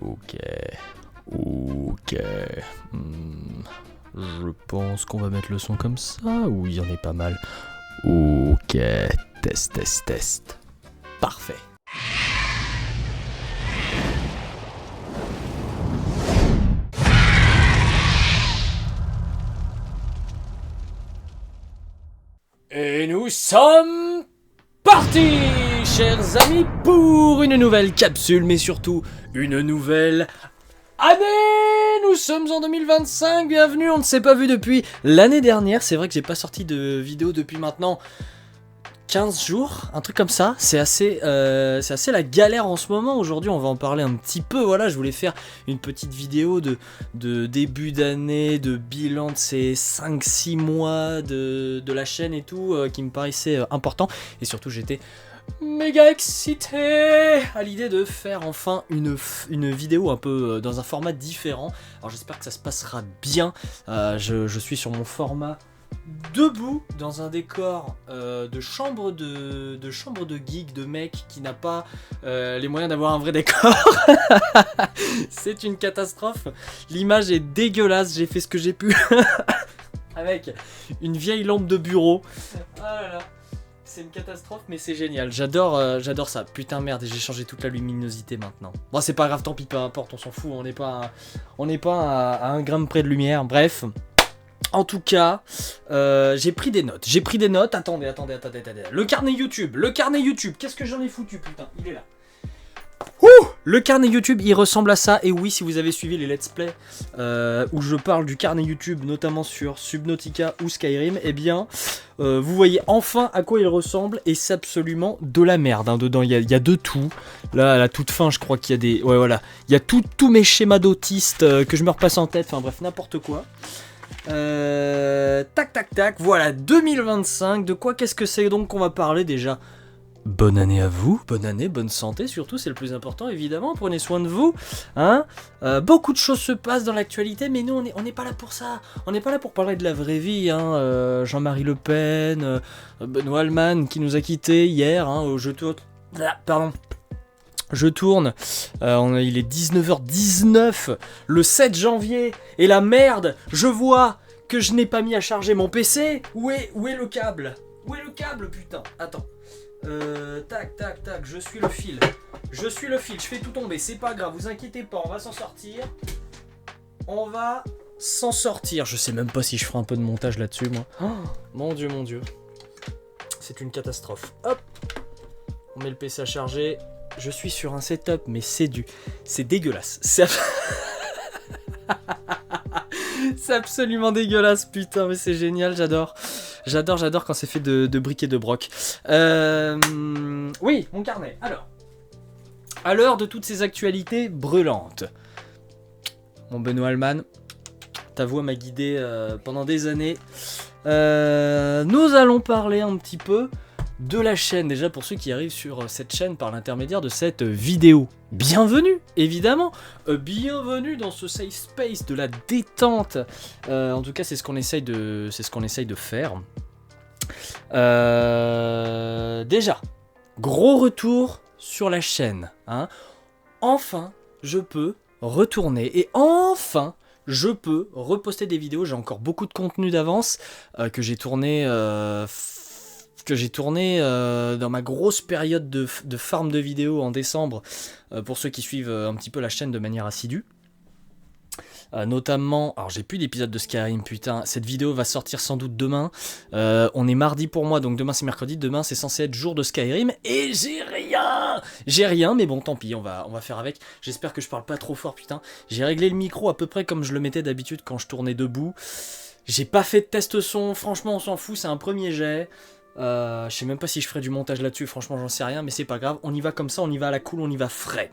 Ok. Ok. Hmm. Je pense qu'on va mettre le son comme ça. Oui, il y en est pas mal. Ok. Test, test, test. Parfait. Et nous sommes partis, chers amis, pour une nouvelle capsule, mais surtout une nouvelle année. Nous sommes en 2025, bienvenue, on ne s'est pas vu depuis l'année dernière. C'est vrai que j'ai pas sorti de vidéo depuis maintenant 15 jours, un truc comme ça. C'est assez la galère en ce moment. Aujourd'hui, on va en parler un petit peu. Voilà, je voulais faire une petite vidéo de début d'année, de bilan de ces 5-6 mois de la chaîne et tout, qui me paraissait important. Et surtout, j'étais méga excité à l'idée de faire enfin une vidéo un peu dans un format différent. Alors j'espère que ça se passera bien. Je suis sur mon format debout dans un décor de chambre de geek, de mec qui n'a pas les moyens d'avoir un vrai décor. C'est une catastrophe. L'image est dégueulasse. J'ai fait ce que j'ai pu avec une vieille lampe de bureau. Ah là là. C'est une catastrophe, mais c'est génial. J'adore ça. Putain, merde, j'ai changé toute la luminosité maintenant. Bon, c'est pas grave, tant pis, peu importe, on s'en fout. On n'est pas à 1 gramme près de lumière. Bref. En tout cas, j'ai pris des notes. Attendez. Le carnet YouTube. Qu'est-ce que j'en ai foutu, putain. Il est là. Le carnet YouTube, il ressemble à ça. Et oui, si vous avez suivi les let's play où je parle du carnet YouTube, notamment sur Subnautica ou Skyrim, eh bien, vous voyez enfin à quoi il ressemble. Et c'est absolument de la merde. Hein, dedans, il y a de tout. Là, à la toute fin, je crois qu'il y a des... Ouais, voilà. Il y a tous mes schémas d'autistes que je me repasse en tête. Enfin bref, n'importe quoi. Tac, voilà, 2025, de quoi qu'est-ce que c'est donc qu'on va parler déjà? Bonne année à vous, bonne année, bonne santé surtout, c'est le plus important évidemment, prenez soin de vous, hein. Beaucoup de choses se passent dans l'actualité, mais nous on n'est pas là pour ça, on n'est pas là pour parler de la vraie vie, hein. Jean-Marie Le Pen, Benoît Alman qui nous a quittés hier, hein, au jeu tour... Pardon. Je tourne, il est 19h19, le 7 janvier, et la merde, je vois que je n'ai pas mis à charger mon PC. Où est le câble? Où est le câble, putain? Attends. Tac, je suis le fil, je fais tout tomber, c'est pas grave, vous inquiétez pas, on va s'en sortir. Je sais même pas si je ferai un peu de montage là-dessus, moi. Oh, mon dieu. C'est une catastrophe. Hop, on met le PC à charger. Je suis sur un setup, mais c'est dégueulasse. C'est absolument dégueulasse, putain, mais c'est génial, j'adore quand c'est fait de briques et de broc. Oui, mon carnet. Alors, à l'heure de toutes ces actualités brûlantes, mon Benoît Alman, ta voix m'a guidé pendant des années. Nous allons parler un petit peu de la chaîne, déjà pour ceux qui arrivent sur cette chaîne par l'intermédiaire de cette vidéo. Bienvenue, évidemment, bienvenue dans ce safe space de la détente. En tout cas, c'est ce qu'on essaye de faire. Déjà, gros retour sur la chaîne. Hein. Enfin, je peux retourner et enfin, je peux reposter des vidéos. J'ai encore beaucoup de contenu d'avance que j'ai tourné dans ma grosse période de farm de vidéos en décembre, pour ceux qui suivent un petit peu la chaîne de manière assidue. Notamment, alors j'ai plus d'épisode de Skyrim, putain, cette vidéo va sortir sans doute demain. On est mardi pour moi, donc demain c'est mercredi, demain c'est censé être jour de Skyrim, et j'ai rien, mais bon tant pis, on va faire avec. J'espère que je parle pas trop fort, putain. J'ai réglé le micro à peu près comme je le mettais d'habitude quand je tournais debout. J'ai pas fait de test son, franchement on s'en fout, c'est un premier jet. Je sais même pas si je ferai du montage là-dessus, franchement j'en sais rien, mais c'est pas grave, on y va comme ça, on y va à la cool, on y va frais.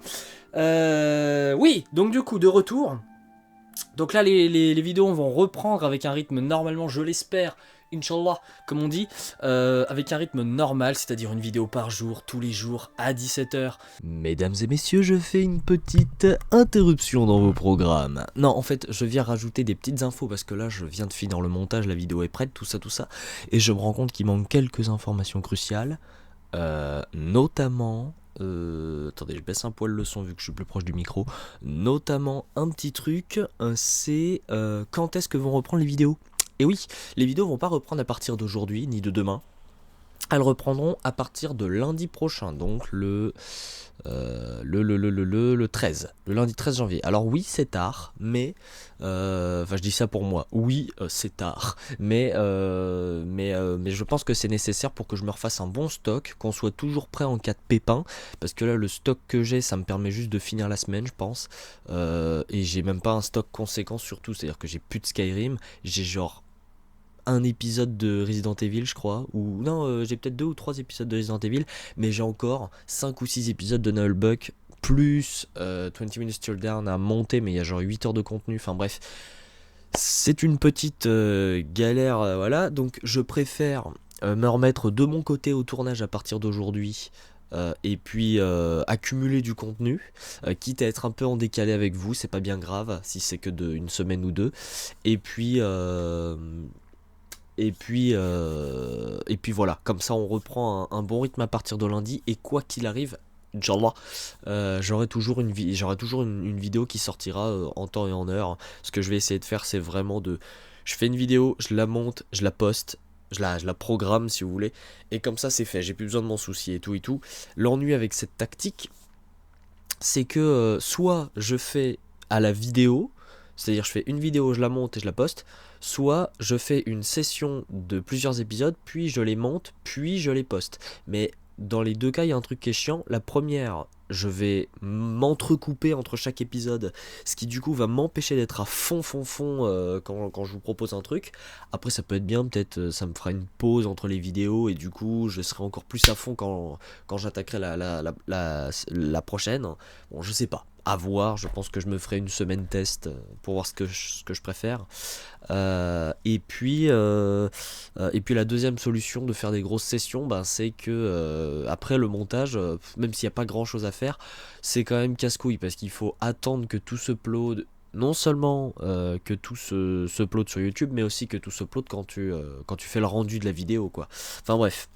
Oui, donc du coup, de retour. Donc là, les vidéos vont reprendre avec un rythme normalement, je l'espère, Inch'Allah, comme on dit, avec un rythme normal, c'est-à-dire une vidéo par jour, tous les jours, à 17h. Mesdames et messieurs, je fais une petite interruption dans vos programmes. Non, en fait, je viens rajouter des petites infos, parce que là, je viens de finir le montage, la vidéo est prête, tout ça, et je me rends compte qu'il manque quelques informations cruciales, notamment attendez, je baisse un poil le son vu que je suis plus proche du micro. Notamment un petit truc, c'est quand est-ce que vont reprendre les vidéos. Et oui, les vidéos vont pas reprendre à partir d'aujourd'hui ni de demain. Elles reprendront à partir de lundi prochain, donc le 13, le lundi 13 janvier. Alors oui, c'est tard, mais enfin je dis ça pour moi. Oui, c'est tard, mais je pense que c'est nécessaire pour que je me refasse un bon stock, qu'on soit toujours prêt en cas de pépin, parce que là le stock que j'ai, ça me permet juste de finir la semaine, je pense, et j'ai même pas un stock conséquent surtout, c'est-à-dire que j'ai plus de Skyrim, j'ai genre un épisode de Resident Evil je crois, ou non, j'ai peut-être 2 ou 3 épisodes de Resident Evil, mais j'ai encore 5 ou 6 épisodes de Nullbuck, plus 20 Minutes Till Down à monter, mais il y a genre 8 heures de contenu, enfin bref, c'est une petite galère, voilà, donc je préfère me remettre de mon côté au tournage à partir d'aujourd'hui, et puis accumuler du contenu, quitte à être un peu en décalé avec vous, c'est pas bien grave si c'est que une semaine ou deux, et puis voilà, comme ça on reprend un bon rythme à partir de lundi, et quoi qu'il arrive, Inch'Allah, j'aurai toujours une vidéo qui sortira en temps et en heure. Ce que je vais essayer de faire, c'est vraiment je fais une vidéo, je la monte, je la poste, je la programme si vous voulez, et comme ça c'est fait, j'ai plus besoin de m'en soucier et tout et tout. L'ennui avec cette tactique, c'est que soit je fais à la vidéo, c'est-à-dire je fais une vidéo, je la monte et je la poste, soit je fais une session de plusieurs épisodes, puis je les monte, puis je les poste. Mais dans les deux cas, il y a un truc qui est chiant. La première, je vais m'entrecouper entre chaque épisode, ce qui du coup va m'empêcher d'être à fond quand je vous propose un truc. Après ça peut être bien, peut-être ça me fera une pause entre les vidéos, et du coup je serai encore plus à fond quand j'attaquerai la prochaine. Bon, je sais pas, à voir, je pense que je me ferai une semaine test pour voir ce que je préfère. Et puis la deuxième solution de faire des grosses sessions, c'est que après le montage, même s'il n'y a pas grand chose à faire, c'est quand même casse-couille, parce qu'il faut attendre que tout se upload. Non seulement que tout se upload sur YouTube, mais aussi que tout se upload quand tu fais le rendu de la vidéo, quoi. Enfin bref,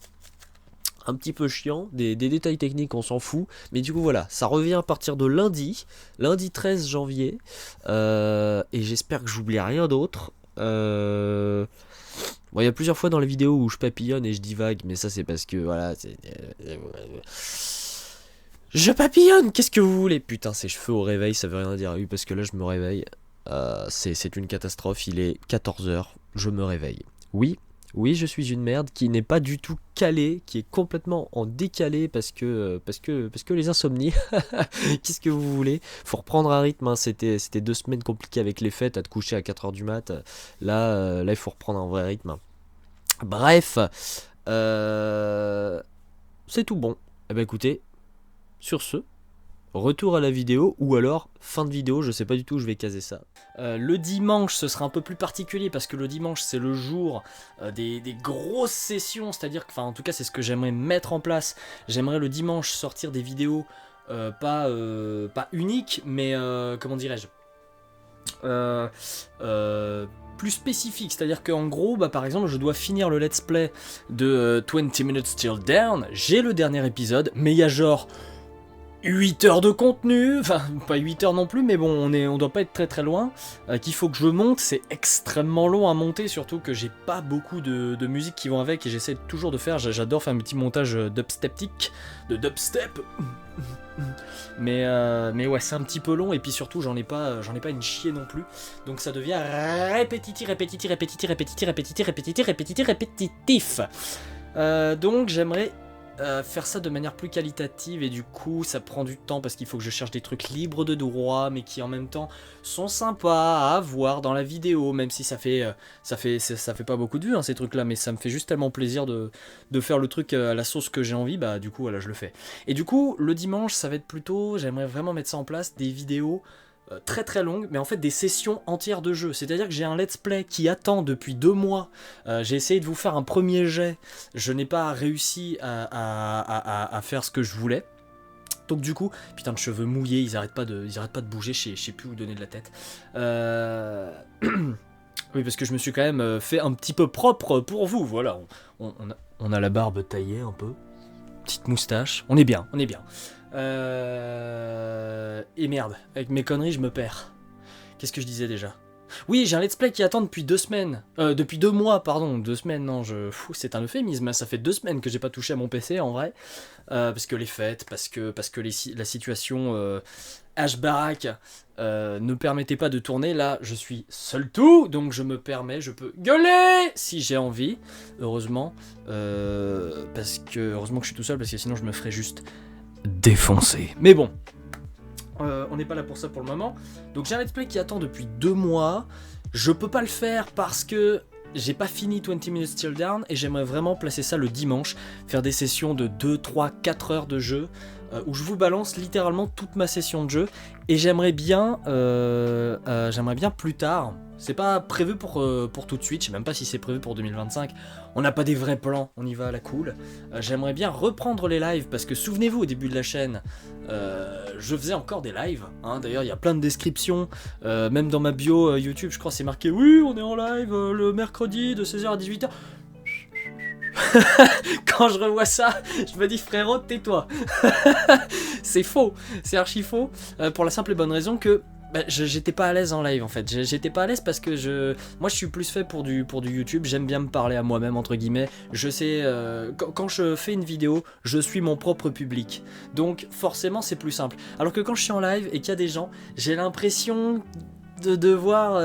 un petit peu chiant, des détails techniques on s'en fout, mais du coup voilà, ça revient à partir de lundi 13 janvier, et j'espère que j'oublie rien d'autre. Bon, il y a plusieurs fois dans la vidéo où je papillonne et je divague, mais ça c'est parce que voilà, je papillonne, qu'est-ce que vous voulez? Putain, ces cheveux au réveil, ça veut rien dire. Oui, parce que là je me réveille, c'est une catastrophe, il est 14h, je me réveille. Oui, je suis une merde qui n'est pas du tout calée, qui est complètement en décalé parce que les insomnies. Qu'est-ce que vous voulez? Faut reprendre un rythme, hein. C'était 2 semaines compliquées avec les fêtes, à te coucher à 4h du mat. Là, il faut reprendre un vrai rythme. Bref, c'est tout bon. Eh ben écoutez, sur ce, retour à la vidéo, ou alors fin de vidéo, je sais pas du tout où je vais caser ça. Le dimanche, ce sera un peu plus particulier, parce que le dimanche c'est le jour des grosses sessions, c'est-à-dire que, enfin en tout cas c'est ce que j'aimerais mettre en place. J'aimerais le dimanche sortir des vidéos pas uniques, mais comment dirais-je, plus spécifiques, c'est-à-dire qu'en gros, par exemple, je dois finir le let's play de 20 Minutes Till Down, j'ai le dernier épisode, mais il y a genre 8 heures de contenu, enfin pas 8 heures non plus, mais bon, on doit pas être très très loin, qu'il faut que je monte, c'est extrêmement long à monter, surtout que j'ai pas beaucoup de musique qui vont avec, et j'essaie toujours de faire, j'adore faire un petit montage dubsteptique, de dubstep, mais ouais, c'est un petit peu long, et puis surtout j'en ai pas une chier non plus, donc ça devient répétitif. Donc j'aimerais faire ça de manière plus qualitative, et du coup ça prend du temps parce qu'il faut que je cherche des trucs libres de droit mais qui en même temps sont sympas à voir dans la vidéo, même si ça fait pas beaucoup de vues, hein, ces trucs là, mais ça me fait juste tellement plaisir de faire le truc à la sauce que j'ai envie, du coup voilà, je le fais. Et du coup le dimanche ça va être plutôt, j'aimerais vraiment mettre ça en place, des vidéos très très longue, mais en fait des sessions entières de jeu. C'est-à-dire que j'ai un let's play qui attend depuis 2 mois. J'ai essayé de vous faire un premier jet, je n'ai pas réussi à faire ce que je voulais. Donc du coup, putain de cheveux mouillés, ils arrêtent pas de bouger, je sais plus où donner de la tête. Oui, parce que je me suis quand même fait un petit peu propre pour vous, voilà. On a la barbe taillée un peu. petite moustache. On est bien, on est bien. Et merde, avec mes conneries, je me perds. Qu'est-ce que je disais déjà ? Oui, j'ai un let's play qui attend depuis 2 semaines. Depuis 2 mois, pardon. 2 semaines, non, c'est un euphémisme. Ça fait 2 semaines que j'ai pas touché à mon PC, en vrai. Parce que les fêtes, parce que la situation H-Barack ne permettait pas de tourner. Là, je suis seul tout, donc je peux gueuler si j'ai envie. Heureusement. Heureusement que je suis tout seul, parce que sinon je me ferais juste défoncer. Mais bon. On n'est pas là pour ça pour le moment. Donc j'ai un let's play qui attend depuis 2 mois. Je peux pas le faire parce que j'ai pas fini 20 Minutes Till Dawn et j'aimerais vraiment placer ça le dimanche, faire des sessions de 2, 3, 4 heures de jeu où je vous balance littéralement toute ma session de jeu et j'aimerais bien plus tard. C'est pas prévu pour tout de suite, je sais même pas si c'est prévu pour 2025. On n'a pas des vrais plans, on y va à la cool. J'aimerais bien reprendre les lives parce que souvenez-vous au début de la chaîne, je faisais encore des lives. Hein. D'ailleurs, il y a plein de descriptions, même dans ma bio YouTube, je crois c'est marqué oui, on est en live le mercredi de 16h à 18h. Quand je revois ça, je me dis frérot, tais-toi. C'est faux, c'est archi faux, pour la simple et bonne raison que j'étais pas à l'aise en live en fait. J'étais pas à l'aise parce que moi je suis plus fait pour du YouTube. J'aime bien me parler à moi-même entre guillemets. Je sais quand je fais une vidéo, je suis mon propre public. Donc forcément c'est plus simple. Alors que quand je suis en live et qu'il y a des gens, j'ai l'impression de devoir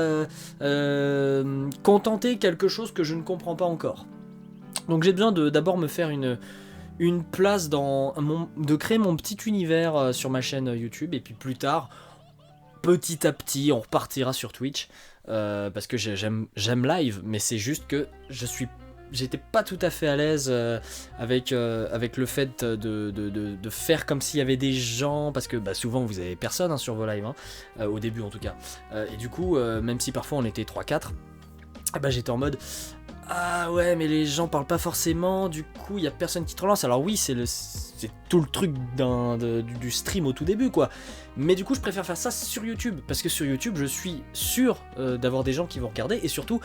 contenter quelque chose que je ne comprends pas encore. Donc j'ai besoin d'abord me faire une place de créer mon petit univers sur ma chaîne YouTube et puis plus tard. Petit à petit, on repartira sur Twitch parce que j'aime live, mais c'est juste que j'étais pas tout à fait à l'aise avec le fait de faire comme s'il y avait des gens, parce que souvent vous avez personne sur vos lives, au début en tout cas. Et du coup, même si parfois on était 3-4, j'étais en mode... Ah ouais, mais les gens parlent pas forcément, du coup il y a personne qui te relance. Alors oui, c'est tout le truc du stream au tout début quoi. Mais du coup je préfère faire ça sur YouTube, parce que sur YouTube je suis sûr d'avoir des gens qui vont regarder, et surtout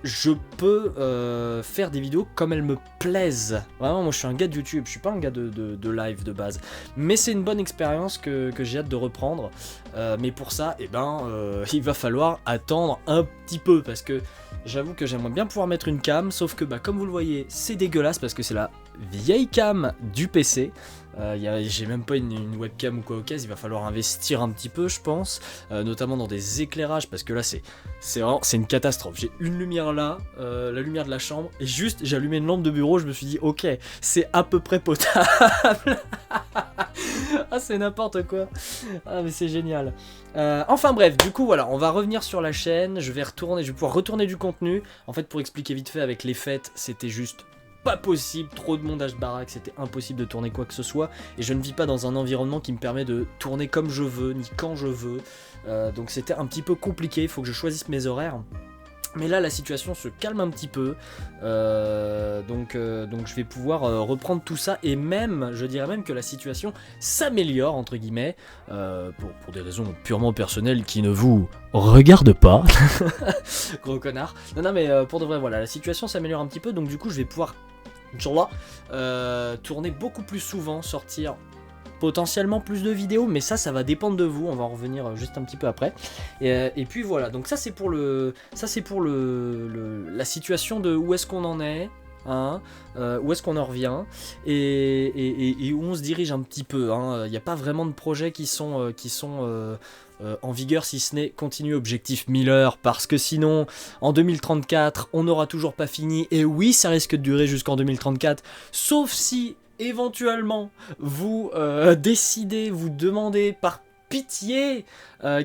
je peux faire des vidéos comme elles me plaisent. Vraiment, moi je suis un gars de YouTube, je suis pas un gars de live de base. Mais c'est une bonne expérience que j'ai hâte de reprendre. Mais pour ça, il va falloir attendre un petit peu, parce que j'avoue que j'aimerais bien pouvoir mettre une cam, sauf que comme vous le voyez, c'est dégueulasse parce que c'est la vieille cam du PC. J'ai même pas une webcam ou quoi au cas, il va falloir investir un petit peu je pense, notamment dans des éclairages, parce que là c'est une catastrophe. J'ai une lumière là, la lumière de la chambre, et juste j'ai allumé une lampe de bureau, je me suis dit ok, c'est à peu près potable. Ah c'est n'importe quoi. Ah mais c'est génial. Enfin bref, du coup voilà, on va revenir sur la chaîne, je vais pouvoir retourner du contenu. En fait, pour expliquer vite fait, avec les fêtes, c'était juste pas possible, trop de monde H-Barack, c'était impossible de tourner quoi que ce soit, et je ne vis pas dans un environnement qui me permet de tourner comme je veux, ni quand je veux, donc c'était un petit peu compliqué, il faut que je choisisse mes horaires. Mais là la situation se calme un petit peu, donc je vais pouvoir reprendre tout ça, et même, je dirais même que la situation s'améliore entre guillemets, pour des raisons purement personnelles qui ne vous regardent pas. Gros connard. Non mais pour de vrai voilà, la situation s'améliore un petit peu, donc du coup je vais pouvoir, Inch'Allah, tourner beaucoup plus souvent, sortir potentiellement plus de vidéos, mais ça va dépendre de vous, on va en revenir juste un petit peu après. Et puis voilà, donc ça c'est pour la situation de où est-ce qu'on en est, où est-ce qu'on en revient, et où on se dirige un petit peu. Il n'y a pas vraiment de projets qui sont en vigueur, si ce n'est continuer Objectif Miller, parce que sinon en 2034 on n'aura toujours pas fini, et oui ça risque de durer jusqu'en 2034, sauf si éventuellement vous décidez, vous demandez par pitié,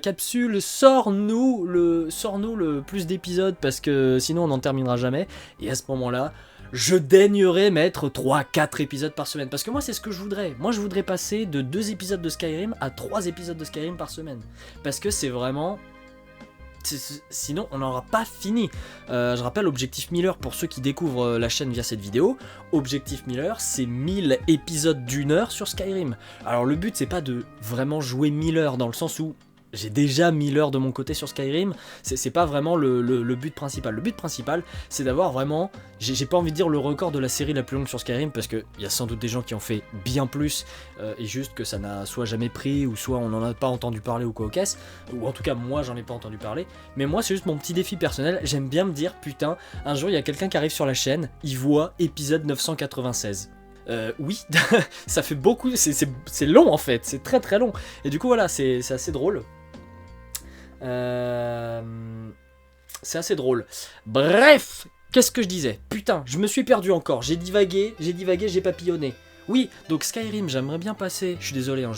Capsule, sors-nous le plus d'épisodes, parce que sinon on n'en terminera jamais, et à ce moment-là je daignerais mettre 3-4 épisodes par semaine, parce que moi c'est ce que je voudrais. Moi je voudrais passer de 2 épisodes de Skyrim à 3 épisodes de Skyrim par semaine, parce que c'est vraiment... Sinon on n'aura pas fini. Je rappelle Objectif Miller pour ceux qui découvrent la chaîne via cette vidéo. Objectif Miller, c'est 1000 épisodes d'1 heure sur Skyrim. Alors le but c'est pas de vraiment jouer 1000 heures, dans le sens où j'ai déjà 1000 heures de mon côté sur Skyrim, c'est pas vraiment le but principal. Le but principal, c'est d'avoir vraiment, j'ai pas envie de dire le record de la série la plus longue sur Skyrim, parce qu'il y a sans doute des gens qui ont fait bien plus, et juste que ça n'a soit jamais pris, ou soit on n'en a pas entendu parler ou quoi au caisse, ou en tout cas moi j'en ai pas entendu parler, mais moi c'est juste mon petit défi personnel, j'aime bien me dire, putain, un jour il y a quelqu'un qui arrive sur la chaîne, il voit épisode 996. Oui, ça fait beaucoup, c'est long en fait, c'est très très long, et du coup voilà, c'est assez drôle. C'est assez drôle. Bref, qu'est-ce que je disais? Putain, je me suis perdu encore. J'ai divagué, j'ai papillonné. Oui, donc Skyrim, j'aimerais bien passer. Je suis désolé, hein,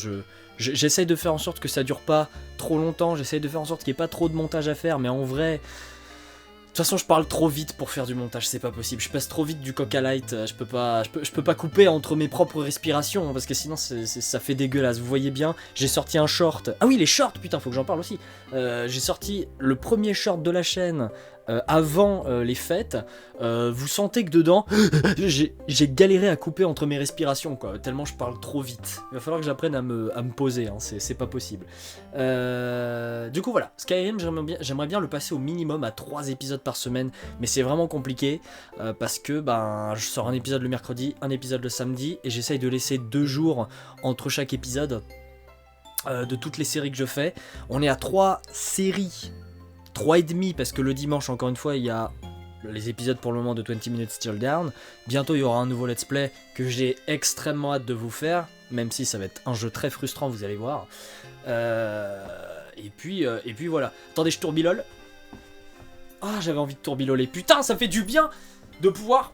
j'essaye de faire en sorte que ça dure pas trop longtemps. J'essaye de faire en sorte qu'il n'y ait pas trop de montage à faire. Mais en vrai, de toute façon, je parle trop vite pour faire du montage, c'est pas possible. Je passe trop vite du coq à light. Je peux pas couper entre mes propres respirations, hein, parce que sinon ça fait dégueulasse. Vous voyez bien, j'ai sorti un short. Ah oui, les shorts, putain, faut que j'en parle aussi. J'ai sorti le premier short de la chaîne avant les fêtes. Vous sentez que dedans, j'ai galéré à couper entre mes respirations, quoi, tellement je parle trop vite. Il va falloir que j'apprenne à me poser, hein, c'est pas possible. Du coup voilà, Skyrim, j'aimerais bien le passer au minimum à 3 épisodes par semaine, mais c'est vraiment compliqué, parce que je sors un épisode le mercredi, un épisode le samedi, et j'essaye de laisser 2 jours entre chaque épisode de toutes les séries que je fais. On est à 3 séries, 3 et demi, parce que le dimanche, encore une fois, il y a les épisodes pour le moment de 20 Minutes Still Down. Bientôt, il y aura un nouveau let's play que j'ai extrêmement hâte de vous faire, même si ça va être un jeu très frustrant, vous allez voir. Et puis voilà. Attendez, je tourbilole. Ah, j'avais envie de tourbiloler. Putain, ça fait du bien de pouvoir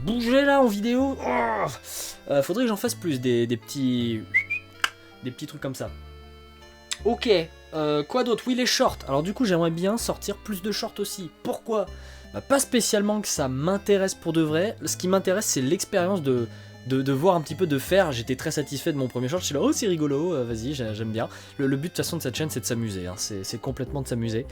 bouger là en vidéo. Faudrait que j'en fasse plus, des petits trucs comme ça. Ok, quoi d'autre? Oui, les shorts. Alors du coup, j'aimerais bien sortir plus de shorts aussi. Pourquoi? Pas spécialement que ça m'intéresse pour de vrai. Ce qui m'intéresse, c'est l'expérience de voir un petit peu, de faire. J'étais très satisfait de mon premier short. Je suis là, oh c'est rigolo, vas-y, j'aime bien. Le but de toute façon de cette chaîne, c'est de s'amuser, hein. C'est complètement de s'amuser.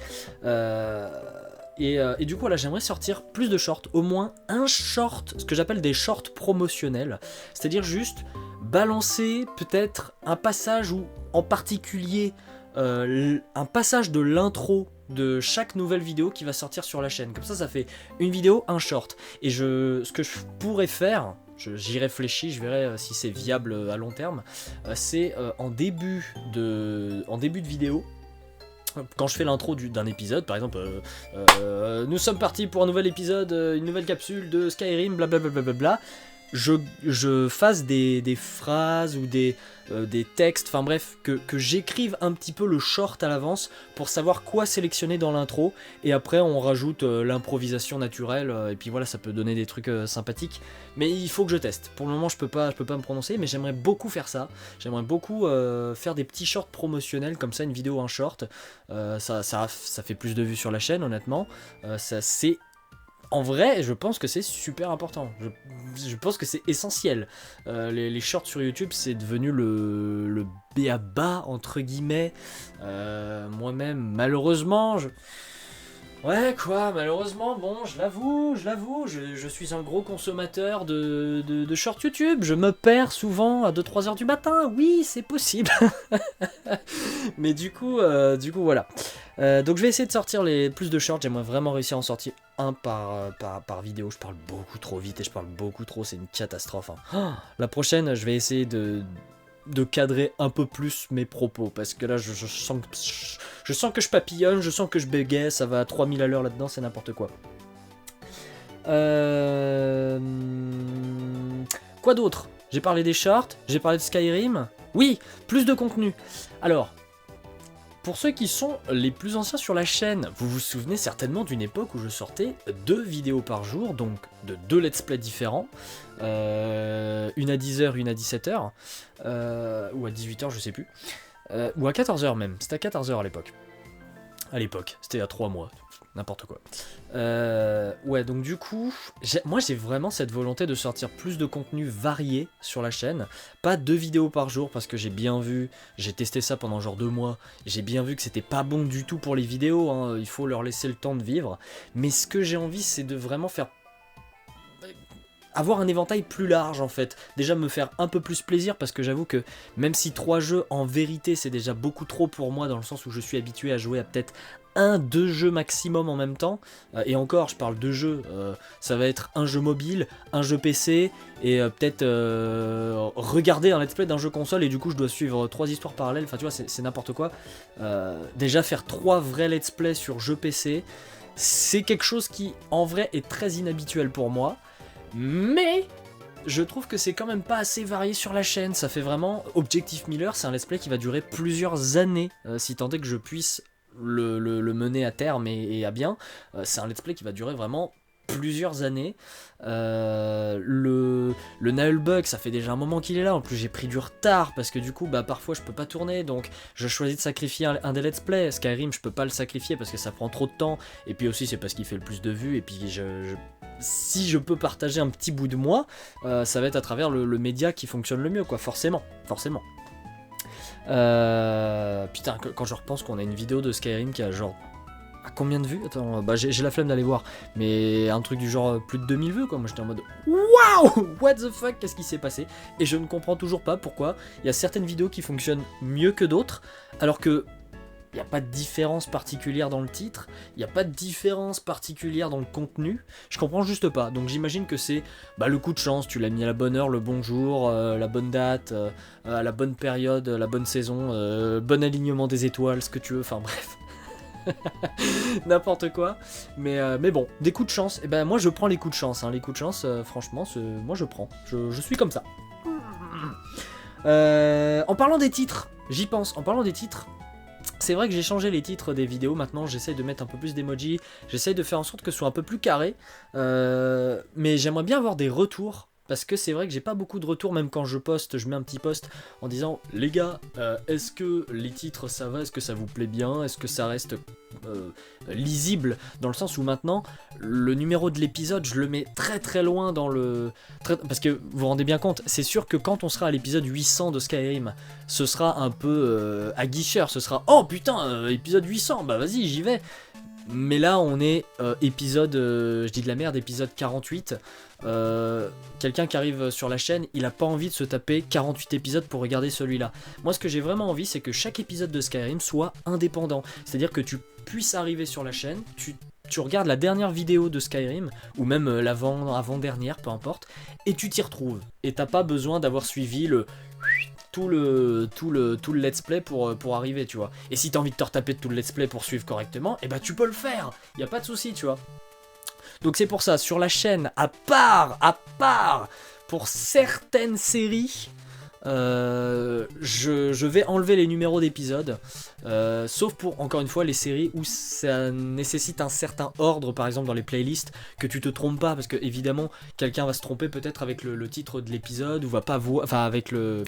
Et du coup, là, j'aimerais sortir plus de shorts, au moins un short, ce que j'appelle des shorts promotionnels. C'est-à-dire juste balancer peut-être un passage, ou en particulier un passage de l'intro de chaque nouvelle vidéo qui va sortir sur la chaîne. Comme ça fait une vidéo, un short. Et ce que je pourrais faire, j'y réfléchis, je verrai si c'est viable à long terme, c'est en début de vidéo, quand je fais l'intro d'un épisode, par exemple, nous sommes partis pour un nouvel épisode, une nouvelle capsule de Skyrim, blablabla, je fasse des phrases ou des textes, enfin bref, que j'écrive un petit peu le short à l'avance pour savoir quoi sélectionner dans l'intro, et après on rajoute l'improvisation naturelle, et puis voilà, ça peut donner des trucs sympathiques, mais il faut que je teste. Pour le moment je peux pas me prononcer, mais j'aimerais beaucoup faire ça, j'aimerais beaucoup faire des petits shorts promotionnels comme ça, une vidéo, un short, ça fait plus de vues sur la chaîne honnêtement, c'est... En vrai, je pense que c'est super important. Je pense que c'est essentiel. Les shorts sur YouTube, c'est devenu le b.a.-ba, entre guillemets. Moi-même, malheureusement, ouais, quoi, malheureusement, bon, je l'avoue, je suis un gros consommateur de shorts YouTube. Je me perds souvent à 2-3 heures du matin. Oui, c'est possible. Mais du coup, voilà. Donc je vais essayer de sortir plus de shorts. J'aimerais vraiment réussir à en sortir un par vidéo. Je parle beaucoup trop vite et je parle beaucoup trop, c'est une catastrophe, hein. La prochaine, je vais essayer de cadrer un peu plus mes propos, parce que là je sens que je papillonne, je sens que je bégaye, ça va à 3000 à l'heure là-dedans, c'est n'importe quoi. Quoi d'autre? J'ai parlé des shorts, j'ai parlé de Skyrim. Oui, plus de contenu. Alors, pour ceux qui sont les plus anciens sur la chaîne, vous vous souvenez certainement d'une époque où je sortais 2 vidéos par jour, donc de 2 let's play différents, une à 10h, une à 17h, ou à 18h, je sais plus, ou à 14h même, c'était à 14h à l'époque. C'était il y a 3 mois, n'importe quoi. Ouais, donc du coup, moi j'ai vraiment cette volonté de sortir plus de contenu varié sur la chaîne, pas 2 vidéos par jour, parce que j'ai bien vu, j'ai testé ça pendant genre 2 mois, j'ai bien vu que c'était pas bon du tout pour les vidéos, hein, il faut leur laisser le temps de vivre, mais ce que j'ai envie, c'est de vraiment faire avoir un éventail plus large en fait. Déjà me faire un peu plus plaisir parce que j'avoue que même si 3 jeux en vérité c'est déjà beaucoup trop pour moi dans le sens où je suis habitué à jouer à peut-être 1-2 jeux maximum en même temps, et encore je parle de jeux, ça va être un jeu mobile, un jeu PC et peut-être regarder un let's play d'un jeu console et du coup je dois suivre 3 histoires parallèles, enfin tu vois c'est n'importe quoi. Déjà faire 3 vrais let's play sur jeu PC, c'est quelque chose qui en vrai est très inhabituel pour moi. Mais je trouve que c'est quand même pas assez varié sur la chaîne. Ça fait vraiment Objectif Miller, c'est un let's play qui va durer plusieurs années, si tant est que je puisse le mener à terme et à bien. C'est un let's play qui va durer vraiment plusieurs années. Le Nullbug, ça fait déjà un moment qu'il est là. En plus j'ai pris du retard parce que du coup parfois je peux pas tourner, donc je choisis de sacrifier un des let's play. Skyrim je peux pas le sacrifier parce que ça prend trop de temps, et puis aussi c'est parce qu'il fait le plus de vues, et puis si je peux partager un petit bout de moi, ça va être à travers le média qui fonctionne le mieux, quoi, forcément. Putain, quand je repense qu'on a une vidéo de Skyrim qui a genre... À combien de vues? Attends, j'ai la flemme d'aller voir, mais un truc du genre plus de 2000 vues, quoi. Moi j'étais en mode waouh, what the fuck, qu'est-ce qui s'est passé? Et je ne comprends toujours pas pourquoi il y a certaines vidéos qui fonctionnent mieux que d'autres, alors que il n'y a pas de différence particulière dans le titre, il n'y a pas de différence particulière dans le contenu, je comprends juste pas. Donc j'imagine que c'est le coup de chance, tu l'as mis à la bonne heure, le bon jour, la bonne date, à la bonne période, la bonne saison, bon alignement des étoiles, ce que tu veux, enfin bref. N'importe quoi, mais bon, des coups de chance, et moi je prends les coups de chance, hein. Les coups de chance, franchement, moi je prends, je suis comme ça. En parlant des titres, j'y pense, en parlant des titres, c'est vrai que j'ai changé les titres des vidéos, maintenant j'essaye de mettre un peu plus d'emojis, j'essaye de faire en sorte que ce soit un peu plus carré, mais j'aimerais bien avoir des retours, parce que c'est vrai que j'ai pas beaucoup de retours, même quand je poste, je mets un petit post en disant « Les gars, est-ce que les titres ça va, est-ce que ça vous plaît bien, est-ce que ça reste lisible ?» Dans le sens où maintenant, le numéro de l'épisode, je le mets très très loin dans le... Parce que vous vous rendez bien compte, c'est sûr que quand on sera à l'épisode 800 de Skyrim, ce sera un peu aguicheur, ce sera « Oh putain, épisode 800, bah vas-y, j'y vais !» Mais là on est épisode, je dis de la merde, épisode 48, quelqu'un qui arrive sur la chaîne, il a pas envie de se taper 48 épisodes pour regarder celui-là. Moi ce que j'ai vraiment envie, c'est que chaque épisode de Skyrim soit indépendant, c'est-à-dire que tu puisses arriver sur la chaîne, tu regardes la dernière vidéo de Skyrim, ou même l'avant-dernière, peu importe, et tu t'y retrouves, et t'as pas besoin d'avoir suivi tout le let's play pour arriver, tu vois. Et si t'as envie de te retaper tout le let's play pour suivre correctement, et tu peux le faire, y a pas de souci, tu vois. Donc c'est pour ça, sur la chaîne, à part, pour certaines séries, je vais enlever les numéros d'épisodes, sauf pour, encore une fois, les séries où ça nécessite un certain ordre, par exemple dans les playlists, que tu te trompes pas, parce que évidemment quelqu'un va se tromper peut-être avec le titre de l'épisode, ou va pas voir, enfin avec le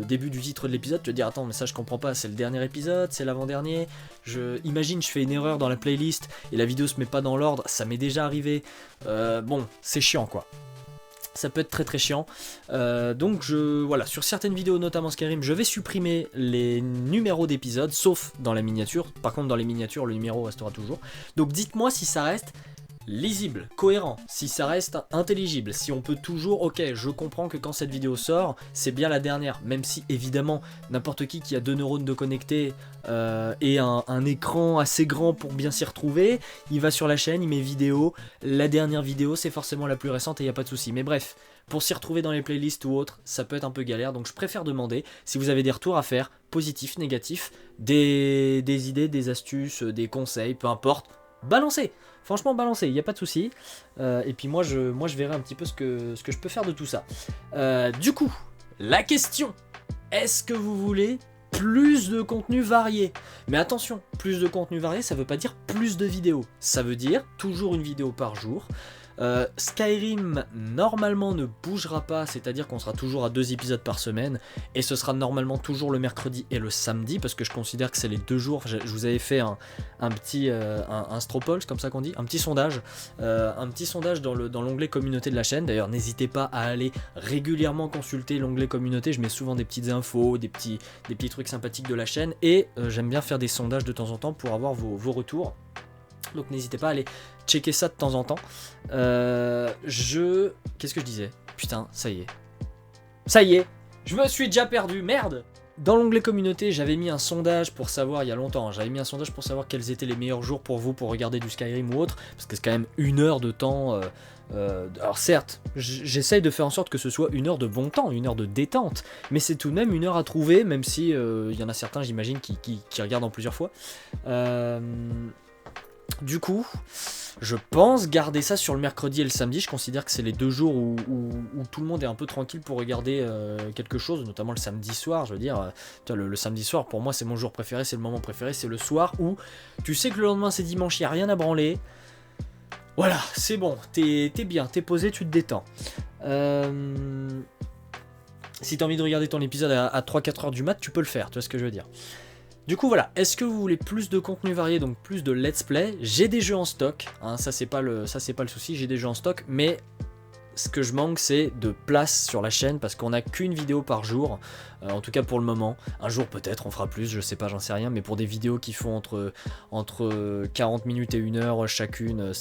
début du titre de l'épisode, tu vas dire attends mais ça je comprends pas, c'est le dernier épisode, c'est l'avant-dernier, imagine je fais une erreur dans la playlist et la vidéo se met pas dans l'ordre, ça m'est déjà arrivé, bon c'est chiant quoi. Ça peut être très très chiant, donc voilà, sur certaines vidéos, notamment Skyrim, je vais supprimer les numéros d'épisodes, sauf dans la miniature. Par contre dans les miniatures, le numéro restera toujours. Donc dites-moi si ça reste lisible, cohérent, si ça reste intelligible, si on peut toujours, ok, je comprends que quand cette vidéo sort, c'est bien la dernière, même si évidemment, n'importe qui a 2 neurones de connectés et un écran assez grand pour bien s'y retrouver, il va sur la chaîne, il met vidéo, la dernière vidéo c'est forcément la plus récente et il n'y a pas de souci, mais bref, pour s'y retrouver dans les playlists ou autres, ça peut être un peu galère, donc je préfère demander, si vous avez des retours à faire, positifs, négatifs, des idées, des astuces, des conseils, peu importe, balancez. Franchement balancez, il n'y a pas de souci. Et puis moi je verrai un petit peu ce que je peux faire de tout ça. Du coup, la question, est-ce que vous voulez plus de contenu varié? Mais attention, plus de contenu varié, ça veut pas dire plus de vidéos. Ça veut dire toujours une vidéo par jour. Skyrim normalement ne bougera pas, c'est-à-dire qu'on sera toujours à 2 épisodes par semaine, et ce sera normalement toujours le mercredi et le samedi, parce que je considère que c'est les 2 jours. Je vous avais fait un petit un stropole, c'est comme ça qu'on dit, un petit sondage dans l'onglet communauté de la chaîne. D'ailleurs n'hésitez pas à aller régulièrement consulter l'onglet communauté, je mets souvent des petites infos, des petits trucs sympathiques de la chaîne, et j'aime bien faire des sondages de temps en temps pour avoir vos retours. Donc n'hésitez pas à aller checker ça de temps en temps. Qu'est-ce que je disais? Putain, ça y est. Ça y est, je me suis déjà perdu, merde! Dans l'onglet communauté, j'avais mis un sondage pour savoir, il y a longtemps, j'avais mis un sondage pour savoir quels étaient les meilleurs jours pour vous pour regarder du Skyrim ou autre, parce que c'est quand même 1 heure de temps. Alors certes, j'essaye de faire en sorte que ce soit 1 heure de bon temps, 1 heure de détente, mais c'est tout de même 1 heure à trouver, même si il y en a certains, j'imagine, qui regardent en plusieurs fois. Du coup, je pense garder ça sur le mercredi et le samedi. Je considère que c'est les 2 jours où tout le monde est un peu tranquille pour regarder quelque chose, notamment le samedi soir. Je veux dire, le samedi soir, pour moi, c'est mon jour préféré, c'est le moment préféré, c'est le soir où tu sais que le lendemain c'est dimanche, il n'y a rien à branler. Voilà, c'est bon, t'es bien, t'es posé, tu te détends. Si t'as envie de regarder ton épisode à 3-4 heures du mat, tu peux le faire, tu vois ce que je veux dire. Du coup voilà, est-ce que vous voulez plus de contenu varié, donc plus de let's play? J'ai des jeux en stock, hein, ça c'est pas le souci, j'ai des jeux en stock, mais ce que je manque c'est de place sur la chaîne parce qu'on n'a qu'une vidéo par jour, en tout cas pour le moment. Un jour peut-être on fera plus, je sais pas, j'en sais rien, mais pour des vidéos qui font entre 40 minutes et 1 heure chacune,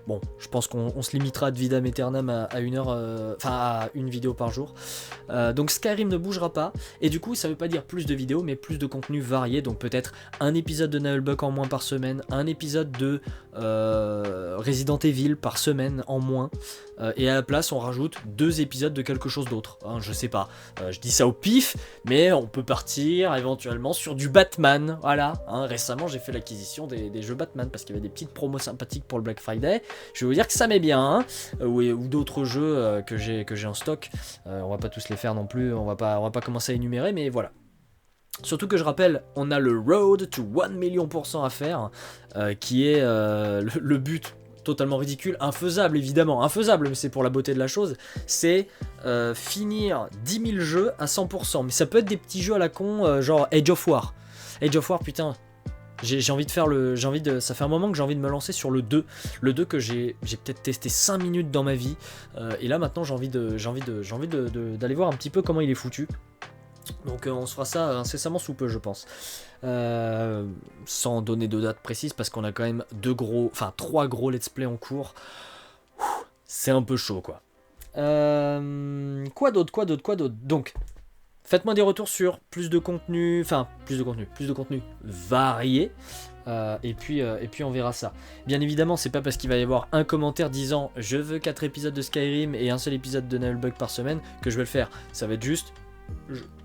bon, je pense qu'on se limitera ad vitam aeternam à 1 heure, à une vidéo par jour. Donc Skyrim ne bougera pas, et du coup ça veut pas dire plus de vidéos, mais plus de contenu varié, donc peut-être un épisode de Nullbuck en moins par semaine, un épisode de Resident Evil par semaine en moins, et à la place on rajoute 2 épisodes de quelque chose d'autre, hein, je sais pas, je dis ça au pif, mais on peut partir éventuellement sur du Batman, voilà, hein, récemment j'ai fait l'acquisition des jeux Batman, parce qu'il y avait des petites promos sympathiques pour le Black Friday, je vais vous dire que ça met bien, hein, ou d'autres jeux que j'ai en stock, on va pas tous les faire non plus, on va pas commencer à énumérer, mais voilà. Surtout que je rappelle, on a le Road to 1 million % à faire, qui est le but totalement ridicule, infaisable évidemment, infaisable, mais c'est pour la beauté de la chose, c'est finir 10 000 jeux à 100%, mais ça peut être des petits jeux à la con, genre Age of War. Age of War, putain, j'ai envie de faire ça fait un moment que j'ai envie de me lancer sur le 2 que j'ai peut-être testé 5 minutes dans ma vie, et là maintenant j'ai envie d'aller voir un petit peu comment il est foutu. Donc on se fera ça incessamment sous peu, je pense. Sans donner de date précise, parce qu'on a quand même 3 gros let's play en cours. C'est un peu chaud, quoi. Quoi d'autre. Donc, faites-moi des retours sur plus de contenu varié. Et puis on verra ça. Bien évidemment, c'est pas parce qu'il va y avoir un commentaire disant je veux 4 épisodes de Skyrim et un seul épisode de Nullbuck par semaine que je vais le faire. Ça va être juste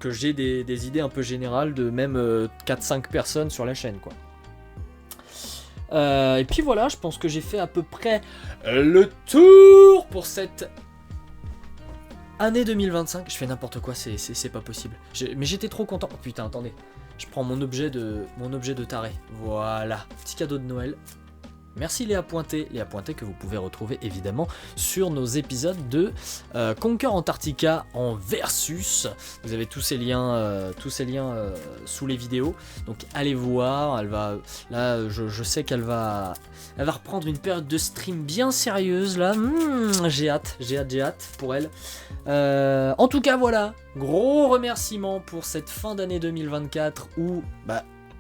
que j'ai des idées un peu générales de même 4-5 personnes sur la chaîne, quoi. Et puis voilà, je pense que j'ai fait à peu près le tour pour cette année 2025. Je fais n'importe quoi, c'est pas possible. Mais j'étais trop content. Oh, putain, attendez. Je prends mon objet de taré. Voilà, petit cadeau de Noël. Merci Léa Pointé que vous pouvez retrouver évidemment sur nos épisodes de Conquer Antarctica en versus. Vous avez tous ces liens sous les vidéos. Donc allez voir. Je sais qu'elle va reprendre une période de stream bien sérieuse là. J'ai hâte pour elle. En tout cas voilà, gros remerciements pour cette fin d'année 2024 où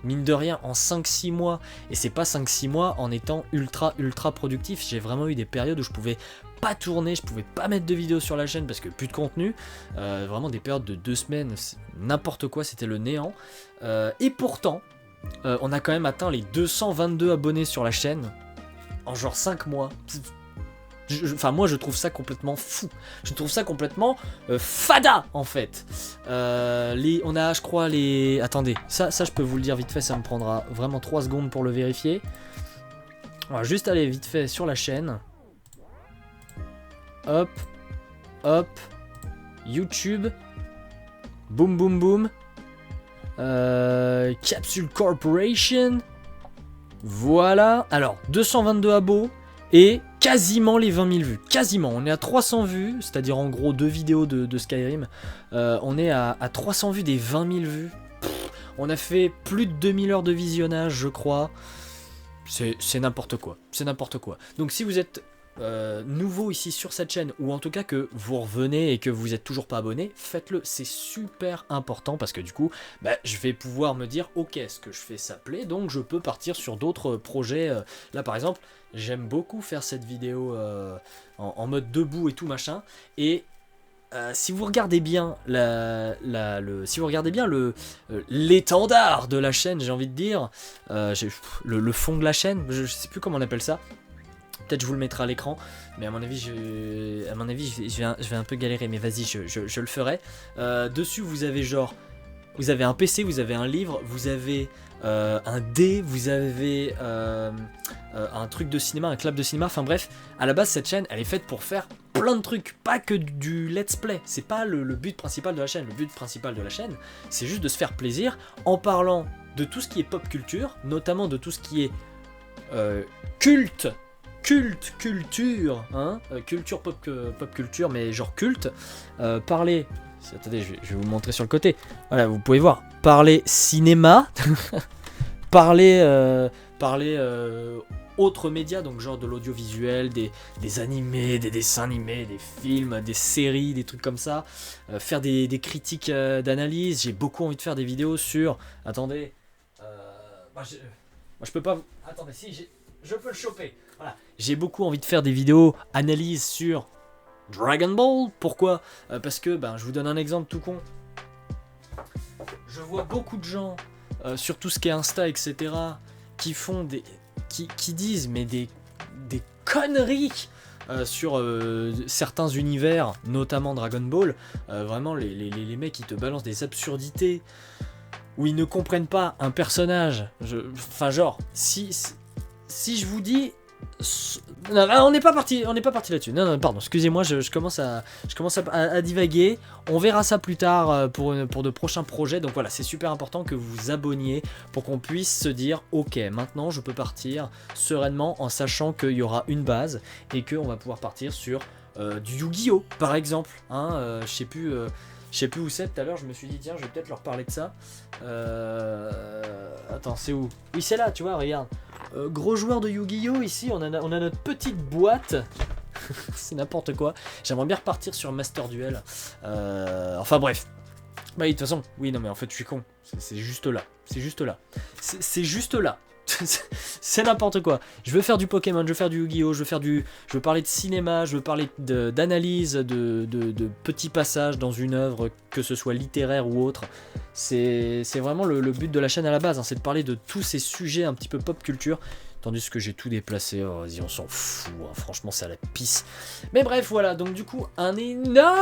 mine de rien, en 5-6 mois, et c'est pas 5-6 mois en étant ultra productif, j'ai vraiment eu des périodes où je pouvais pas tourner, je pouvais pas mettre de vidéos sur la chaîne parce que plus de contenu, vraiment des périodes de 2 semaines, n'importe quoi, c'était le néant, et pourtant, on a quand même atteint les 222 abonnés sur la chaîne, en genre 5 mois. Moi je trouve ça complètement fou. Je trouve ça complètement fada en fait. On a je crois les... Attendez, ça je peux vous le dire vite fait, ça me prendra vraiment 3 secondes pour le vérifier. On va juste aller vite fait sur la chaîne. Hop. YouTube. Boum boum boum. Capsule Corporation. Voilà. Alors 222 abos. Et quasiment les 20 000 vues, quasiment, on est à 300 vues, c'est-à-dire en gros 2 vidéos de Skyrim, on est à 300 vues des 20 000 vues, on a fait plus de 2000 heures de visionnage je crois, c'est n'importe quoi, donc si vous êtes nouveau ici sur cette chaîne, ou en tout cas que vous revenez et que vous êtes toujours pas abonné, faites-le, c'est super important parce que du coup, je vais pouvoir me dire, ok, ce que je fais ça plaît, donc je peux partir sur d'autres projets. Là par exemple, j'aime beaucoup faire cette vidéo en mode debout et tout machin, et si vous regardez bien l'étendard de la chaîne, j'ai envie de dire, le fond de la chaîne, je sais plus comment on appelle ça. Peut-être je vous le mettrai à l'écran, mais à mon avis, je vais un peu galérer, mais vas-y, je le ferai. Dessus, vous avez vous avez un PC, vous avez un livre, vous avez un dé, vous avez un truc de cinéma, un clap de cinéma. Enfin bref, à la base, cette chaîne, elle est faite pour faire plein de trucs, pas que du let's play. C'est pas le but principal de la chaîne. Le but principal de la chaîne, c'est juste de se faire plaisir en parlant de tout ce qui est pop culture, notamment de tout ce qui est culture, hein, culture pop culture, mais genre culte. Parler, attendez, je vais vous le montrer sur le côté. Voilà, vous pouvez voir. Parler cinéma, parler autres médias, donc genre de l'audiovisuel, des animés, des dessins animés, des films, des séries, des trucs comme ça. Faire des critiques d'analyse. J'ai beaucoup envie de faire des vidéos sur. Attendez. Moi je peux pas. Attendez, si je peux le choper. Voilà. J'ai beaucoup envie de faire des vidéos analyse sur Dragon Ball. Pourquoi ? Parce que, je vous donne un exemple tout con. Je vois beaucoup de gens, sur tout ce qui est Insta, etc., qui font qui disent mais des conneries sur certains univers, notamment Dragon Ball. Vraiment, les mecs, ils te balancent des absurdités où ils ne comprennent pas un personnage. Enfin, genre, si je vous dis... Non, on n'est pas parti là-dessus. Non, pardon, excusez-moi, je commence à divaguer. On verra ça plus tard pour de prochains projets. Donc voilà, c'est super important que vous vous abonniez pour qu'on puisse se dire, ok, maintenant je peux partir sereinement en sachant qu'il y aura une base et qu'on va pouvoir partir sur du Yu-Gi-Oh par exemple. Hein, je sais plus où c'est. Tout à l'heure, je me suis dit, tiens, je vais peut-être leur parler de ça. Attends, c'est où ? Oui, c'est là, tu vois, regarde. Gros joueur de Yu-Gi-Oh! Ici, on a notre petite boîte. C'est n'importe quoi. J'aimerais bien repartir sur Master Duel. Enfin bref. De toute façon, oui, non, mais en fait, je suis con. C'est juste là. C'est juste là. C'est n'importe quoi. Je veux faire du Pokémon, je veux faire du Yu-Gi-Oh, je veux parler de cinéma, je veux parler d'analyse, de petits passages dans une œuvre, que ce soit littéraire ou autre. C'est vraiment le but de la chaîne à la base, hein, c'est de parler de tous ces sujets un petit peu pop culture. Tandis que j'ai tout déplacé, oh, vas-y, on s'en fout, hein, franchement, c'est à la pisse. Mais bref, voilà, donc du coup, un énorme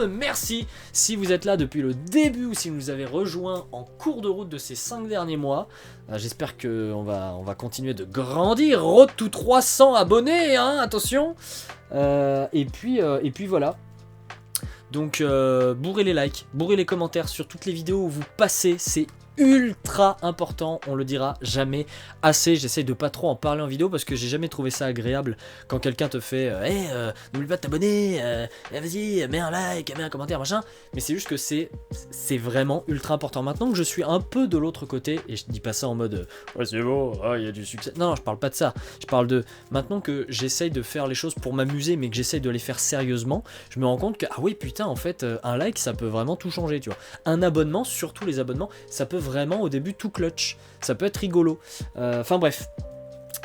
merci si vous êtes là depuis le début ou si vous nous avez rejoint en cours de route de ces 5 derniers mois. J'espère qu'on va continuer de grandir. Road to 300 abonnés, hein, attention. Et puis voilà. Donc bourrez les likes, bourrez les commentaires sur toutes les vidéos où vous passez, c'est ultra important, on le dira jamais assez. J'essaye de pas trop en parler en vidéo parce que j'ai jamais trouvé ça agréable quand quelqu'un te fait n'oublie pas de t'abonner, vas-y, mets un like, mets un commentaire, machin. Mais c'est juste que c'est vraiment ultra important. Maintenant que je suis un peu de l'autre côté, et je dis pas ça en mode ouais, c'est bon, il y a du succès. Non, je parle pas de ça. Je parle de maintenant que j'essaye de faire les choses pour m'amuser, mais que j'essaye de les faire sérieusement, je me rends compte que ah oui, putain, en fait, un like, ça peut vraiment tout changer, tu vois. Un abonnement, surtout les abonnements, ça peut vraiment au début tout clutch, ça peut être rigolo. Enfin bref,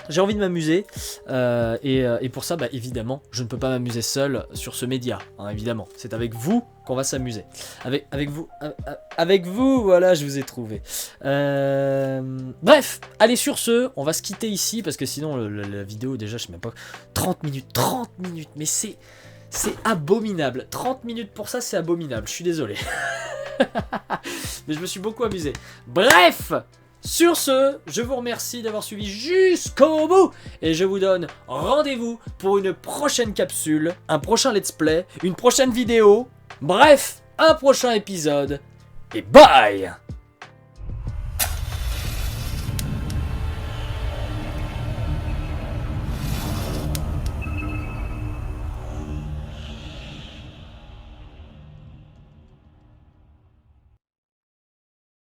j'ai envie de m'amuser et pour ça, évidemment, je ne peux pas m'amuser seul sur ce média, hein, évidemment. C'est avec vous qu'on va s'amuser. Avec vous, voilà, je vous ai trouvé. Bref, allez, sur ce, on va se quitter ici parce que sinon la vidéo, déjà, je sais même pas, 30 minutes, mais c'est abominable. 30 minutes pour ça, c'est abominable, je suis désolé. Mais je me suis beaucoup amusé. Bref, sur ce, je vous remercie d'avoir suivi jusqu'au bout et je vous donne rendez-vous pour une prochaine capsule, un prochain let's play, une prochaine vidéo, bref, un prochain épisode et bye.